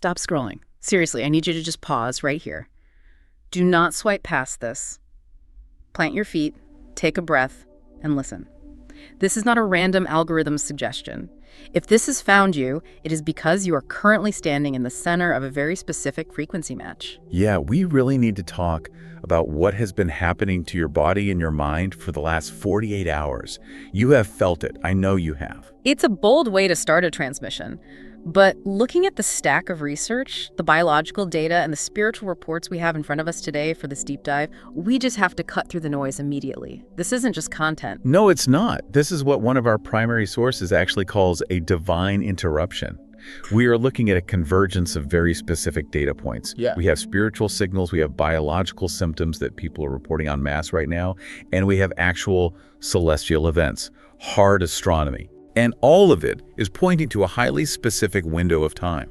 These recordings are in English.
stop scrolling. Seriously, I need you to just pause right here. Do not swipe past this. Plant your feet, take a breath, and listen. This is not a random algorithm suggestion. If this has found you, it is because you are currently standing in the center of a very specific frequency match. Yeah, we really need to talk about what has been happening to your body and your mind for the last 48 hours. You have felt it. I know you have. It's a bold way to start a transmission. But looking at the stack of research, the biological data, and the spiritual reports we have in front of us today for this deep dive, we just have to cut through the noise immediately. This isn't just content. No, it's not. This is what one of our primary sources actually calls a divine interruption. We are looking at a convergence of very specific data points. Yeah. We have spiritual signals, we have biological symptoms that people are reporting en masse right now, and we have actual celestial events, hard astronomy. And all of it is pointing to a highly specific window of time.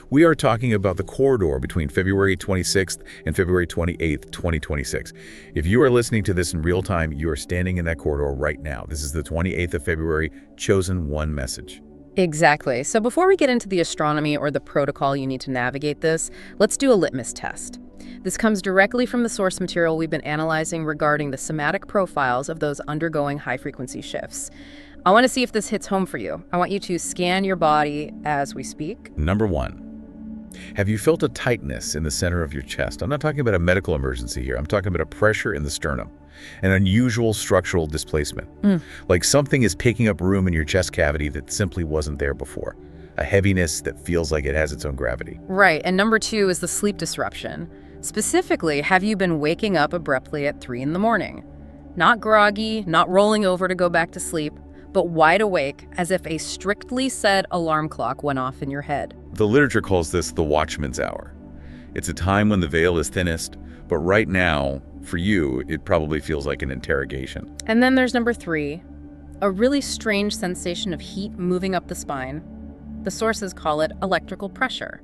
We are talking about the corridor between February 26th and February 28th, 2026. If you are listening to this in real time, you are standing in that corridor right now. This is the 28th of February, chosen one message. Exactly. So before we get into the astronomy or the protocol you need to navigate this, let's do a litmus test. This comes directly from the source material we've been analyzing regarding the somatic profiles of those undergoing high-frequency shifts. I want to see if this hits home for you. I want you to scan your body as we speak. Number 1, have you felt a tightness in the center of your chest? I'm not talking about a medical emergency here. I'm talking about a pressure in the sternum, an unusual structural displacement. Like something is taking up room in your chest cavity that simply wasn't there before. A heaviness that feels like it has its own gravity. Right, and number 2 is the sleep disruption. Specifically, have you been waking up abruptly at 3 in the morning? Not groggy, not rolling over to go back to sleep, but wide awake as if a strictly set alarm clock went off in your head. The literature calls this the watchman's hour. It's a time when the veil is thinnest, but right now, for you, it probably feels like an interrogation. And then there's number 3, a really strange sensation of heat moving up the spine. The sources call it electrical pressure,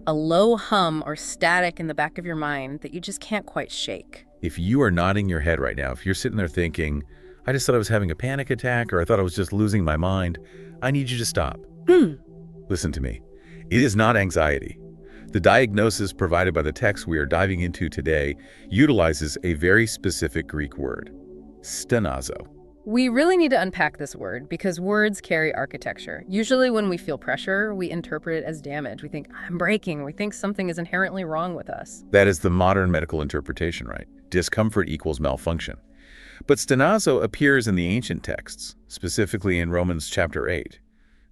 a low hum or static in the back of your mind that you just can't quite shake. If you are nodding your head right now, if you're sitting there thinking, I just thought I was having a panic attack, or I thought I was just losing my mind, I need you to stop. Listen to me. It is not anxiety. The diagnosis provided by the text we are diving into today utilizes a very specific Greek word, stenazo. We really need to unpack this word because words carry architecture. Usually when we feel pressure, we interpret it as damage. We think, I'm breaking. We think something is inherently wrong with us. That is the modern medical interpretation, right? Discomfort equals malfunction. But stenazo appears in the ancient texts, specifically in Romans chapter 8.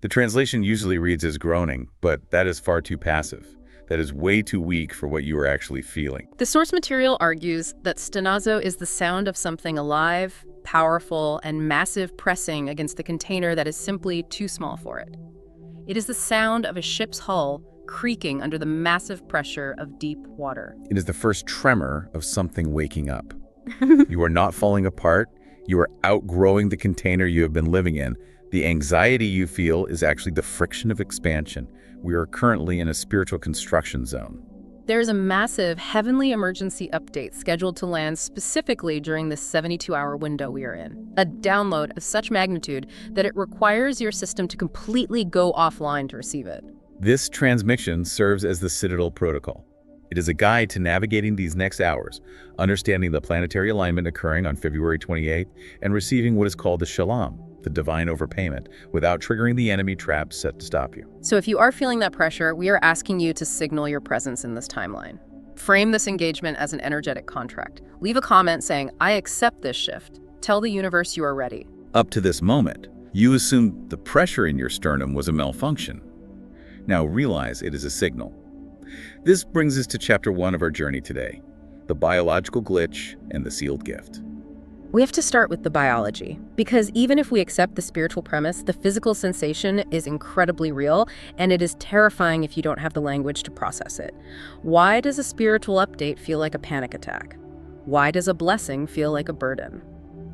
The translation usually reads as groaning, but that is far too passive. That is way too weak for what you are actually feeling. The source material argues that stenazo is the sound of something alive, powerful, and massive pressing against the container that is simply too small for it. It is the sound of a ship's hull creaking under the massive pressure of deep water. It is the first tremor of something waking up. You are not falling apart. You are outgrowing the container you have been living in. The anxiety you feel is actually the friction of expansion. We are currently in a spiritual construction zone. There is a massive heavenly emergency update scheduled to land specifically during this 72-hour window we are in. A download of such magnitude that it requires your system to completely go offline to receive it. This transmission serves as the Citadel Protocol. It is a guide to navigating these next hours, understanding the planetary alignment occurring on February 28th, and receiving what is called the shalom, the divine overpayment, without triggering the enemy traps set to stop you. So if you are feeling that pressure, we are asking you to signal your presence in this timeline. Frame this engagement as an energetic contract. Leave a comment saying, I accept this shift. Tell the universe you are ready. Up to this moment, you assumed the pressure in your sternum was a malfunction. Now realize it is a signal. This brings us to chapter 1 of our journey today, the biological glitch and the sealed gift. We have to start with the biology, because even if we accept the spiritual premise, the physical sensation is incredibly real, and it is terrifying if you don't have the language to process it. Why does a spiritual update feel like a panic attack? Why does a blessing feel like a burden?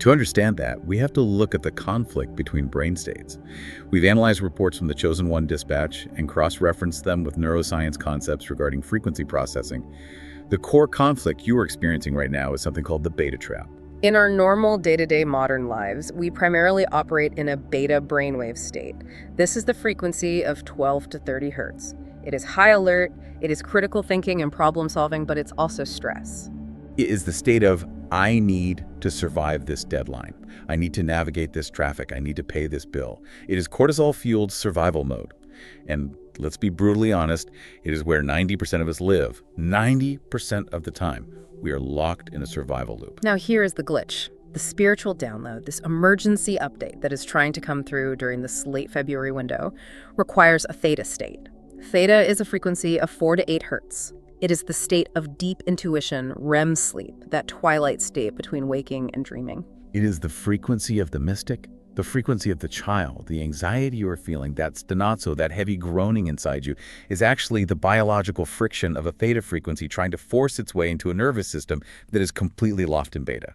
To understand that, we have to look at the conflict between brain states. We've analyzed reports from the Chosen One dispatch and cross-referenced them with neuroscience concepts regarding frequency processing. The core conflict you are experiencing right now is something called the beta trap. In our normal day-to-day modern lives, we primarily operate in a beta brainwave state. This is the frequency of 12 to 30 hertz. It is high alert, it is critical thinking and problem solving, but it's also stress. It is the state of, I need to survive this deadline. I need to navigate this traffic. I need to pay this bill. It is cortisol-fueled survival mode. And let's be brutally honest, it is where 90% of us live. 90% of the time, we are locked in a survival loop. Now here is the glitch. The spiritual download, this emergency update that is trying to come through during this late February window, requires a theta state. Theta is a frequency of 4 to 8 hertz. It is the state of deep intuition, REM sleep, that twilight state between waking and dreaming. It is the frequency of the mystic, the frequency of the child. The anxiety you are feeling, that stenazzo, that heavy groaning inside you, is actually the biological friction of a theta frequency trying to force its way into a nervous system that is completely locked in beta.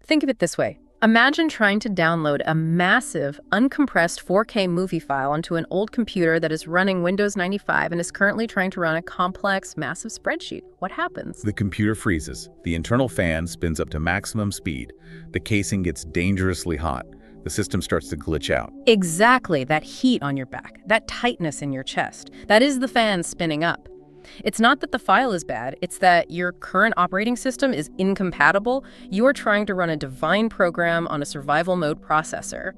Think of it this way. Imagine trying to download a massive, uncompressed 4K movie file onto an old computer that is running Windows 95 and is currently trying to run a complex, massive spreadsheet. What happens? The computer freezes. The internal fan spins up to maximum speed. The casing gets dangerously hot. The system starts to glitch out. Exactly, that heat on your back, that tightness in your chest. That is the fan spinning up. It's not that the file is bad, it's that your current operating system is incompatible. You are trying to run a divine program on a survival mode processor.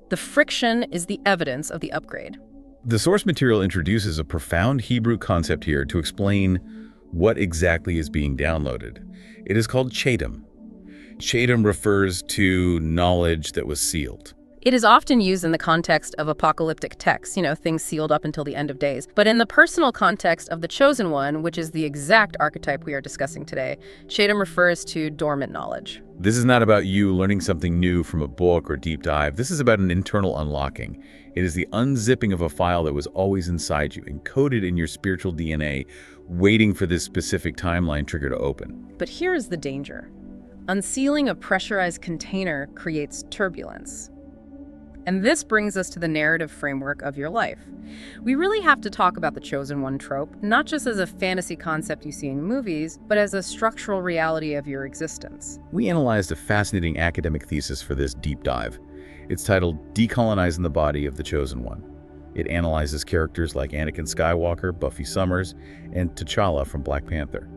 The friction is the evidence of the upgrade. The source material introduces a profound Hebrew concept here to explain what exactly is being downloaded. It is called Chedem. Chedem refers to knowledge that was sealed. It is often used in the context of apocalyptic texts, things sealed up until the end of days. But in the personal context of the Chosen One, which is the exact archetype we are discussing today, Chedem refers to dormant knowledge. This is not about you learning something new from a book or deep dive. This is about an internal unlocking. It is the unzipping of a file that was always inside you, encoded in your spiritual DNA, waiting for this specific timeline trigger to open. But here is the danger. Unsealing a pressurized container creates turbulence. And this brings us to the narrative framework of your life. We really have to talk about the Chosen One trope, not just as a fantasy concept you see in movies, but as a structural reality of your existence. We analyzed a fascinating academic thesis for this deep dive. It's titled Decolonizing the Body of the Chosen One. It analyzes characters like Anakin Skywalker, Buffy Summers, and T'Challa from Black Panther.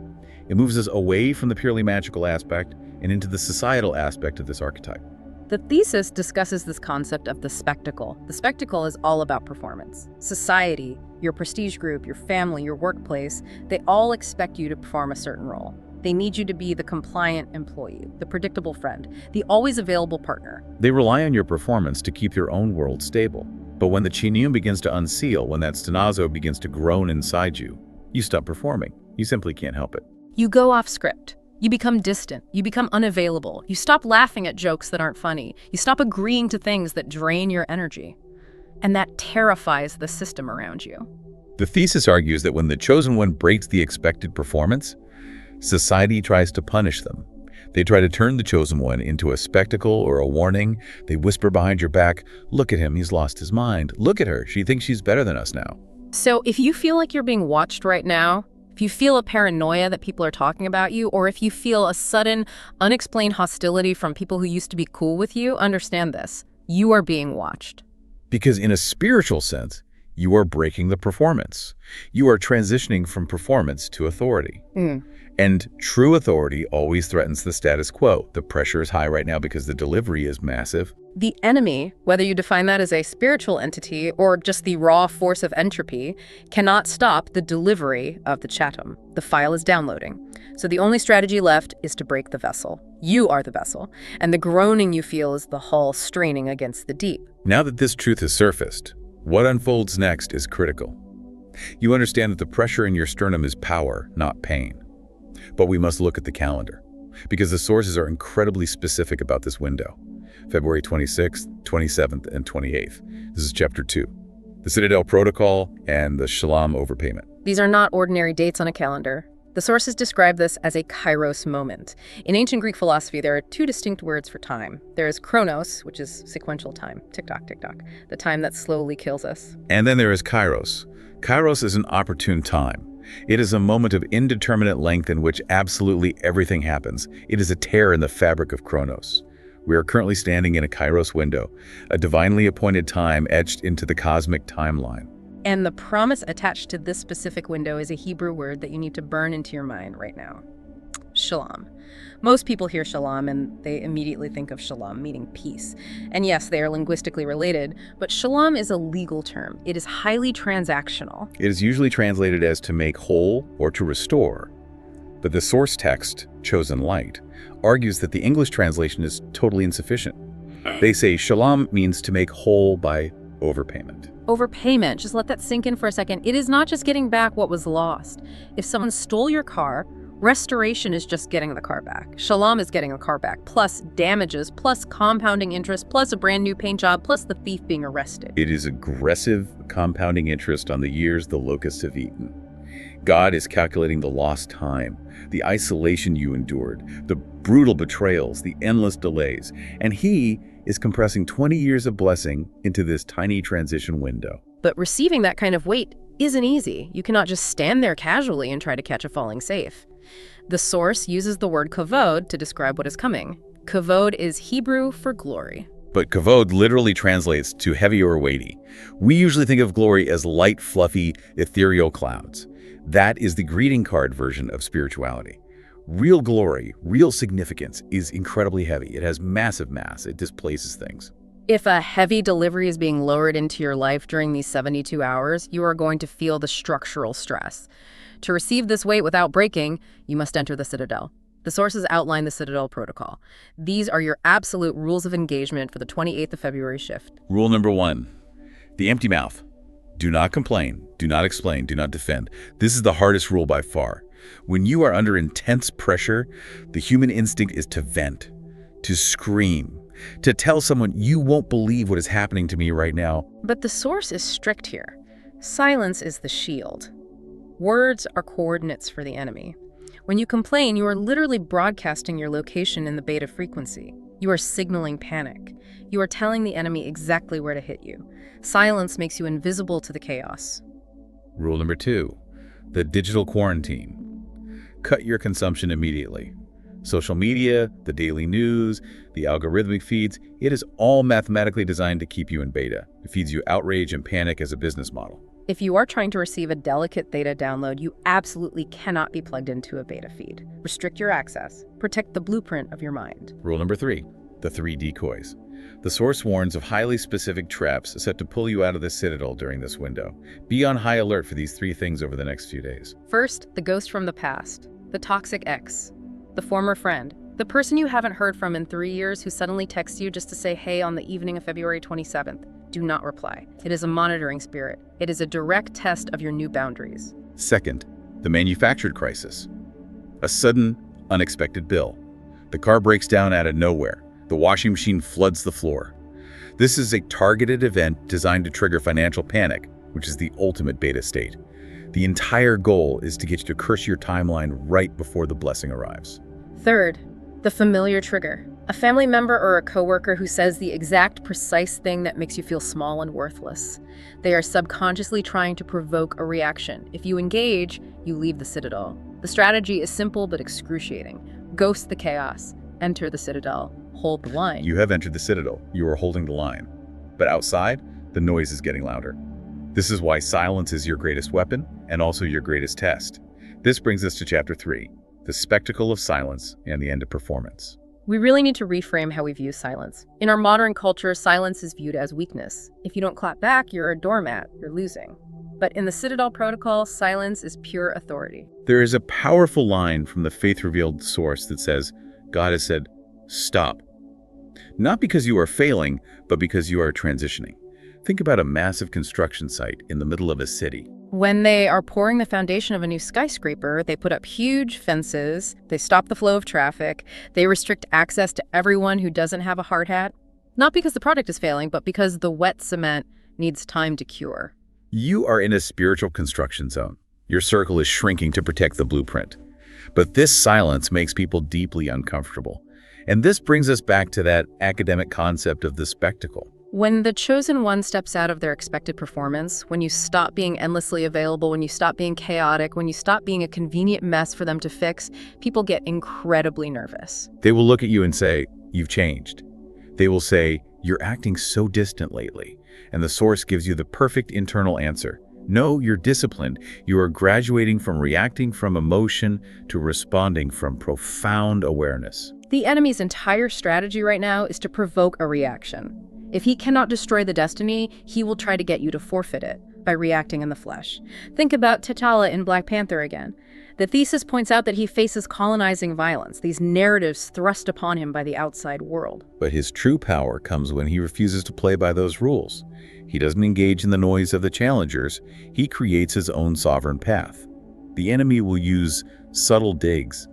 It moves us away from the purely magical aspect and into the societal aspect of this archetype. The thesis discusses this concept of the spectacle. The spectacle is all about performance. Society, your prestige group, your family, your workplace, they all expect you to perform a certain role. They need you to be the compliant employee, the predictable friend, the always available partner. They rely on your performance to keep your own world stable. But when the Chenium begins to unseal, when that stenazzo begins to groan inside you, you stop performing. You simply can't help it. You go off script. You become distant. You become unavailable. You stop laughing at jokes that aren't funny. You stop agreeing to things that drain your energy. And that terrifies the system around you. The thesis argues that when the Chosen One breaks the expected performance, society tries to punish them. They try to turn the Chosen One into a spectacle or a warning. They whisper behind your back, "Look at him, he's lost his mind. Look at her, she thinks she's better than us now." So if you feel like you're being watched right now, if you feel a paranoia that people are talking about you, or if you feel a sudden, unexplained hostility from people who used to be cool with you, understand this. You are being watched. Because in a spiritual sense, you are breaking the performance. You are transitioning from performance to authority. And true authority always threatens the status quo. The pressure is high right now because the delivery is massive. The enemy, whether you define that as a spiritual entity or just the raw force of entropy, cannot stop the delivery of the Chatham. The file is downloading. So the only strategy left is to break the vessel. You are the vessel, and the groaning you feel is the hull straining against the deep. Now that this truth has surfaced, what unfolds next is critical. You understand that the pressure in your sternum is power, not pain. But we must look at the calendar, because the sources are incredibly specific about this window. February 26th, 27th, and 28th. This is Chapter 2. The Citadel Protocol and the Shalom Overpayment. These are not ordinary dates on a calendar. The sources describe this as a kairos moment. In ancient Greek philosophy, there are two distinct words for time. There is chronos, which is sequential time, tick-tock, tick-tock, the time that slowly kills us. And then there is kairos. Kairos is an opportune time. It is a moment of indeterminate length in which absolutely everything happens. It is a tear in the fabric of Chronos. We are currently standing in a Kairos window, a divinely appointed time etched into the cosmic timeline. And the promise attached to this specific window is a Hebrew word that you need to burn into your mind right now. Shalom. Most people hear shalom and they immediately think of shalom, meaning peace. And yes, they are linguistically related, but shalom is a legal term. It is highly transactional. It is usually translated as to make whole or to restore. But the source text, Chosen Light, argues that the English translation is totally insufficient. They say shalom means to make whole by overpayment. Overpayment, just let that sink in for a second. It is not just getting back what was lost. If someone stole your car, restoration is just getting the car back. Shalom is getting the car back, plus damages, plus compounding interest, plus a brand new paint job, plus the thief being arrested. It is aggressive compounding interest on the years the locusts have eaten. God is calculating the lost time, the isolation you endured, the brutal betrayals, the endless delays, and He is compressing 20 years of blessing into this tiny transition window. But receiving that kind of weight isn't easy. You cannot just stand there casually and try to catch a falling safe. The source uses the word kavod to describe what is coming. Kavod is Hebrew for glory. But kavod literally translates to heavy or weighty. We usually think of glory as light, fluffy, ethereal clouds. That is the greeting card version of spirituality. Real glory, real significance is incredibly heavy. It has massive mass. It displaces things. If a heavy delivery is being lowered into your life during these 72 hours, you are going to feel the structural stress. To receive this weight without breaking, you must enter the Citadel. The sources outline the Citadel protocol. These are your absolute rules of engagement for the 28th of February shift. Rule number 1, the empty mouth. Do not complain, do not explain, do not defend. This is the hardest rule by far. When you are under intense pressure, the human instinct is to vent, to scream, to tell someone, you won't believe what is happening to me right now. But the source is strict here. Silence is the shield. Words are coordinates for the enemy. When you complain, you are literally broadcasting your location in the beta frequency. You are signaling panic. You are telling the enemy exactly where to hit you. Silence makes you invisible to the chaos. Rule number 2, the digital quarantine. Cut your consumption immediately. Social media, the daily news, the algorithmic feeds, it is all mathematically designed to keep you in beta. It feeds you outrage and panic as a business model. If you are trying to receive a delicate theta download, you absolutely cannot be plugged into a beta feed. Restrict your access. Protect the blueprint of your mind. Rule number 3, the 3 decoys. The source warns of highly specific traps set to pull you out of the Citadel during this window. Be on high alert for these 3 things over the next few days. First, the ghost from the past, the toxic ex, the former friend, the person you haven't heard from in 3 years who suddenly texts you just to say hey on the evening of February 27th. Do not reply. It is a monitoring spirit. It is a direct test of your new boundaries. Second, the manufactured crisis. A sudden, unexpected bill. The car breaks down out of nowhere. The washing machine floods the floor. This is a targeted event designed to trigger financial panic, which is the ultimate beta state. The entire goal is to get you to curse your timeline right before the blessing arrives. Third, the familiar trigger. A family member or a coworker who says the exact precise thing that makes you feel small and worthless. They are subconsciously trying to provoke a reaction. If you engage, you leave the Citadel. The strategy is simple but excruciating. Ghost the chaos. Enter the Citadel. Hold the line. You have entered the Citadel. You are holding the line. But outside, the noise is getting louder. This is why silence is your greatest weapon and also your greatest test. This brings us to Chapter 3, the spectacle of silence and the end of performance. We really need to reframe how we view silence. In our modern culture, silence is viewed as weakness. If you don't clap back, you're a doormat, you're losing. But in the Citadel protocol, silence is pure authority. There is a powerful line from the faith-revealed source that says, God has said, stop. Not because you are failing, but because you are transitioning. Think about a massive construction site in the middle of a city. When they are pouring the foundation of a new skyscraper, they put up huge fences, they stop the flow of traffic, they restrict access to everyone who doesn't have a hard hat. Not because the product is failing, but because the wet cement needs time to cure. You are in a spiritual construction zone. Your circle is shrinking to protect the blueprint. But this silence makes people deeply uncomfortable. And this brings us back to that academic concept of the spectacle. When the chosen one steps out of their expected performance, when you stop being endlessly available, when you stop being chaotic, when you stop being a convenient mess for them to fix, people get incredibly nervous. They will look at you and say, you've changed. They will say, you're acting so distant lately. And the source gives you the perfect internal answer. No, you're disciplined. You are graduating from reacting from emotion to responding from profound awareness. The enemy's entire strategy right now is to provoke a reaction. If he cannot destroy the destiny, he will try to get you to forfeit it by reacting in the flesh. Think about T'Challa in Black Panther again. The thesis points out that he faces colonizing violence, these narratives thrust upon him by the outside world. But his true power comes when he refuses to play by those rules. He doesn't engage in the noise of the challengers. He creates his own sovereign path. The enemy will use subtle digs,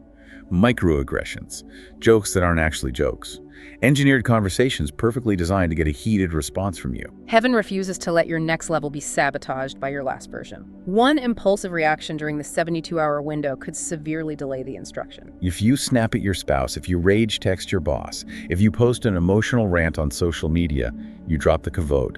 microaggressions, jokes that aren't actually jokes, engineered conversations perfectly designed to get a heated response from you. Heaven refuses to let your next level be sabotaged by your last version. One impulsive reaction during the 72-hour window could severely delay the instruction. If you snap at your spouse, if you rage text your boss, if you post an emotional rant on social media, you drop the kavod.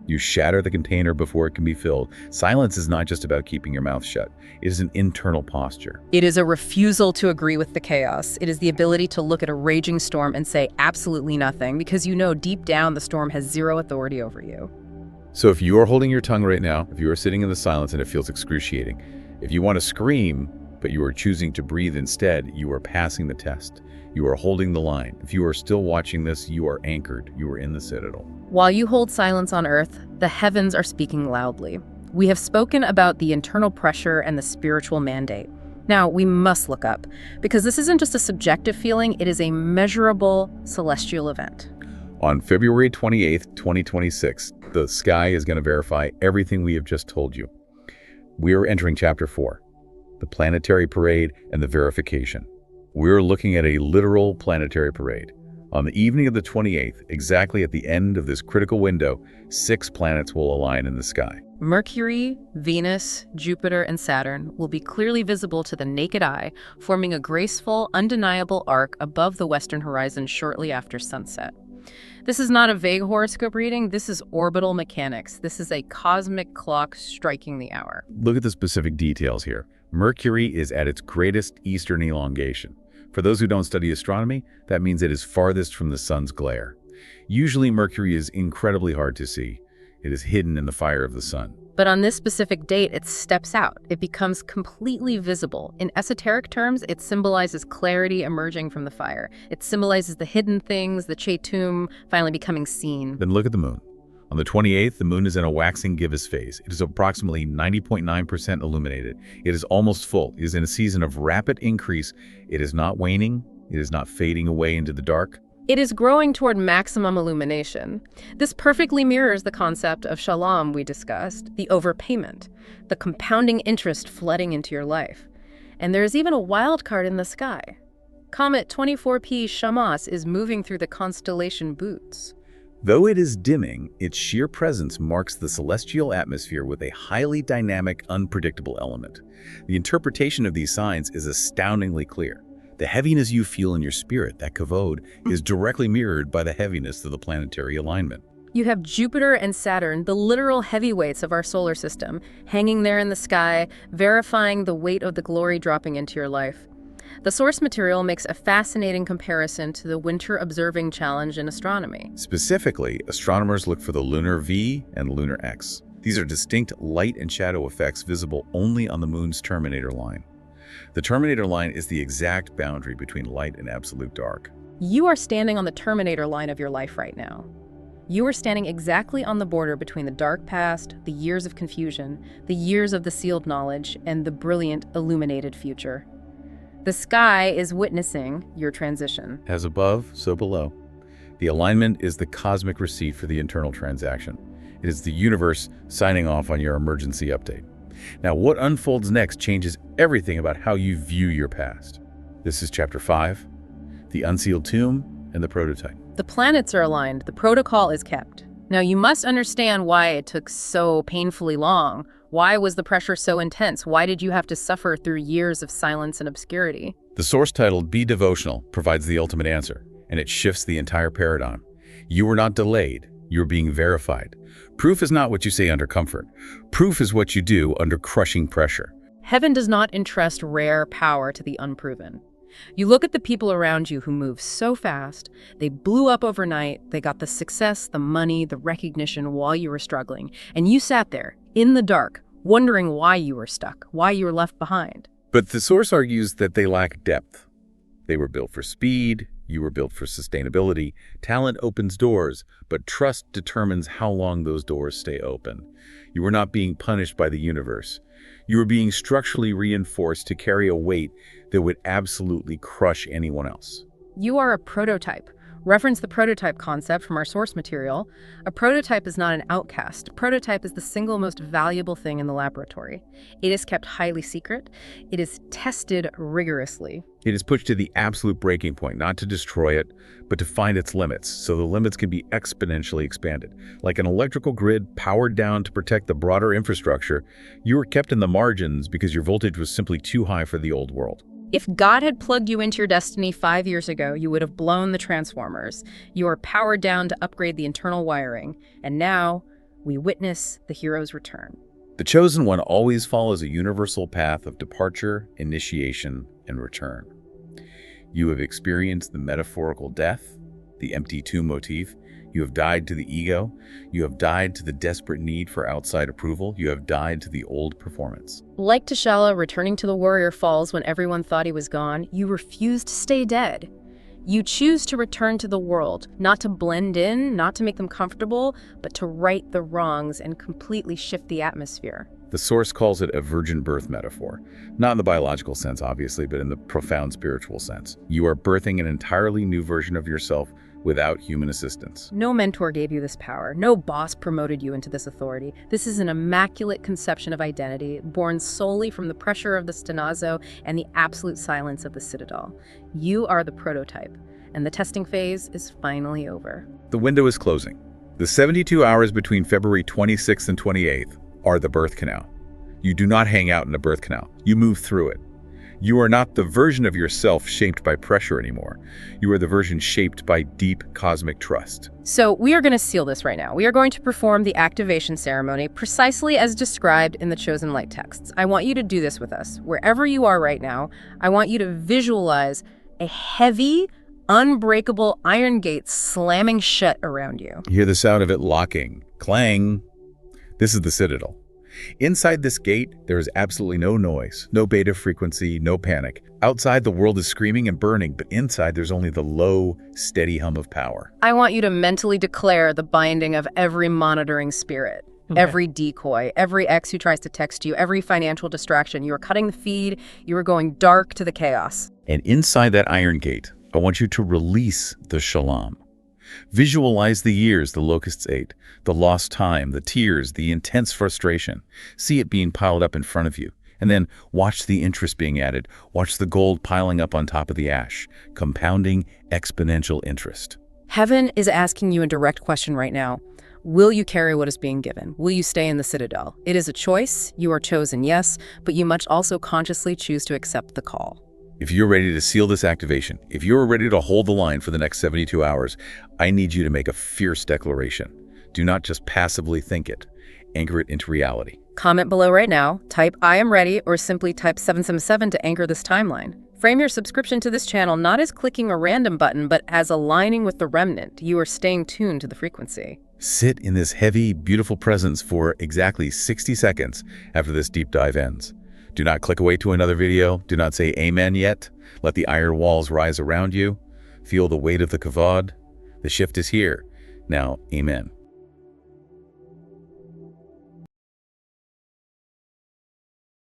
You shatter the container before it can be filled. Silence is not just about keeping your mouth shut. It is an internal posture. It is a refusal to agree with the chaos. It is the ability to look at a raging storm and say absolutely nothing, because you know deep down the storm has zero authority over you. So if you are holding your tongue right now, if you are sitting in the silence and it feels excruciating, if you want to scream, but you are choosing to breathe instead, you are passing the test. You are holding the line. If you are still watching this, you are anchored. You are in the citadel. While you hold silence on earth, the heavens are speaking loudly. We have spoken about the internal pressure and the spiritual mandate. Now, we must look up, because this isn't just a subjective feeling, it is a measurable celestial event. On February 28th, 2026, the sky is going to verify everything we have just told you. We are entering Chapter 4, the planetary parade and the verification. We're looking at a literal planetary parade. On the evening of the 28th, exactly at the end of this critical window, 6 planets will align in the sky. Mercury, Venus, Jupiter, and Saturn will be clearly visible to the naked eye, forming a graceful, undeniable arc above the western horizon shortly after sunset. This is not a vague horoscope reading, this is orbital mechanics. This is a cosmic clock striking the hour. Look at the specific details here. Mercury is at its greatest eastern elongation. For those who don't study astronomy, that means it is farthest from the sun's glare. Usually Mercury is incredibly hard to see. It is hidden in the fire of the sun. But on this specific date, it steps out. It becomes completely visible. In esoteric terms, it symbolizes clarity emerging from the fire. It symbolizes the hidden things, the chetum finally becoming seen. Then look at the moon. On the 28th, the moon is in a waxing gibbous phase. It is approximately 90.9% illuminated. It is almost full. It is in a season of rapid increase. It is not waning. It is not fading away into the dark. It is growing toward maximum illumination. This perfectly mirrors the concept of shalom we discussed, the overpayment, the compounding interest flooding into your life. And there is even a wild card in the sky. Comet 24P Shamash is moving through the constellation Boots. Though it is dimming, its sheer presence marks the celestial atmosphere with a highly dynamic, unpredictable element. The interpretation of these signs is astoundingly clear. The heaviness you feel in your spirit, that kavod, is directly mirrored by the heaviness of the planetary alignment. You have Jupiter and Saturn, the literal heavyweights of our solar system, hanging there in the sky, verifying the weight of the glory dropping into your life. The source material makes a fascinating comparison to the Winter Observing Challenge in astronomy. Specifically, astronomers look for the lunar V and lunar X. These are distinct light and shadow effects visible only on the moon's terminator line. The terminator line is the exact boundary between light and absolute dark. You are standing on the terminator line of your life right now. You are standing exactly on the border between the dark past, the years of confusion, the years of the sealed knowledge, and the brilliant, illuminated future. The sky is witnessing your transition. As above, so below. The alignment is the cosmic receipt for the internal transaction. It is the universe signing off on your emergency update. Now, what unfolds next changes everything about how you view your past. This is Chapter 5, the unsealed tomb and the prototype. The planets are aligned. The protocol is kept. Now, you must understand why it took so painfully long. Why was the pressure so intense? Why did you have to suffer through years of silence and obscurity? The source titled Be Devotional provides the ultimate answer, and it shifts the entire paradigm. You were not delayed. You're being verified. Proof is not what you say under comfort. Proof is what you do under crushing pressure. Heaven does not entrust rare power to the unproven. You look at the people around you who move so fast, they blew up overnight, they got the success, the money, the recognition while you were struggling, and you sat there, in the dark, wondering why you were stuck, why you were left behind. But the source argues that they lack depth. They were built for speed, you were built for sustainability. Talent opens doors, but trust determines how long those doors stay open. You were not being punished by the universe. You were being structurally reinforced to carry a weight that would absolutely crush anyone else. You are a prototype. Reference the prototype concept from our source material. A prototype is not an outcast. A prototype is the single most valuable thing in the laboratory. It is kept highly secret. It is tested rigorously. It is pushed to the absolute breaking point, not to destroy it, but to find its limits, so the limits can be exponentially expanded. Like an electrical grid powered down to protect the broader infrastructure, you were kept in the margins because your voltage was simply too high for the old world. If God had plugged you into your destiny 5 years ago, you would have blown the transformers. You are powered down to upgrade the internal wiring. And now, we witness the hero's return. The chosen one always follows a universal path of departure, initiation, and return. You have experienced the metaphorical death, the empty tomb motif. You have died to the ego. You have died to the desperate need for outside approval. You have died to the old performance. Like T'Challa returning to the warrior falls when everyone thought he was gone, you refuse to stay dead. You choose to return to the world, not to blend in, not to make them comfortable, but to right the wrongs and completely shift the atmosphere. The source calls it a virgin birth metaphor. Not in the biological sense, obviously, but in the profound spiritual sense. You are birthing an entirely new version of yourself without human assistance. No mentor gave you this power. No boss promoted you into this authority. This is an immaculate conception of identity, born solely from the pressure of the stenazo and the absolute silence of the citadel. You are the prototype, and the testing phase is finally over. The window is closing. The 72 hours between February 26th and 28th are the birth canal. You do not hang out in a birth canal. You move through it. You are not the version of yourself shaped by pressure anymore. You are the version shaped by deep cosmic trust. So we are going to seal this right now. We are going to perform the activation ceremony precisely as described in the Chosen Light texts. I want you to do this with us. Wherever you are right now, I want you to visualize a heavy, unbreakable iron gate slamming shut around you. You hear the sound of it locking. Clang. This is the Citadel. Inside this gate, there is absolutely no noise, no beta frequency, no panic. Outside, the world is screaming and burning, but inside, there's only the low, steady hum of power. I want you to mentally declare the binding of every monitoring spirit, every decoy, every ex who tries to text you, every financial distraction. You are cutting the feed. You are going dark to the chaos. And inside that iron gate, I want you to release the shalom. Visualize the years the locusts ate, the lost time, the tears, the intense frustration. See it being piled up in front of you. And then watch the interest being added. Watch the gold piling up on top of the ash. Compounding exponential interest. Heaven is asking you a direct question right now. Will you carry what is being given? Will you stay in the Citadel? It is a choice. You are chosen, yes, but you must also consciously choose to accept the call. If you're ready to seal this activation, if you're ready to hold the line for the next 72 hours, I need you to make a fierce declaration. Do not just passively think it. Anchor it into reality. Comment below right now, type I am ready, or simply type 777 to anchor this timeline. Frame your subscription to this channel not as clicking a random button, but as aligning with the remnant. You are staying tuned to the frequency. Sit in this heavy, beautiful presence for exactly 60 seconds after this deep dive ends. Do not click away to another video. Do not say amen yet. Let the iron walls rise around you. Feel the weight of the kavod. The shift is here. Now, amen.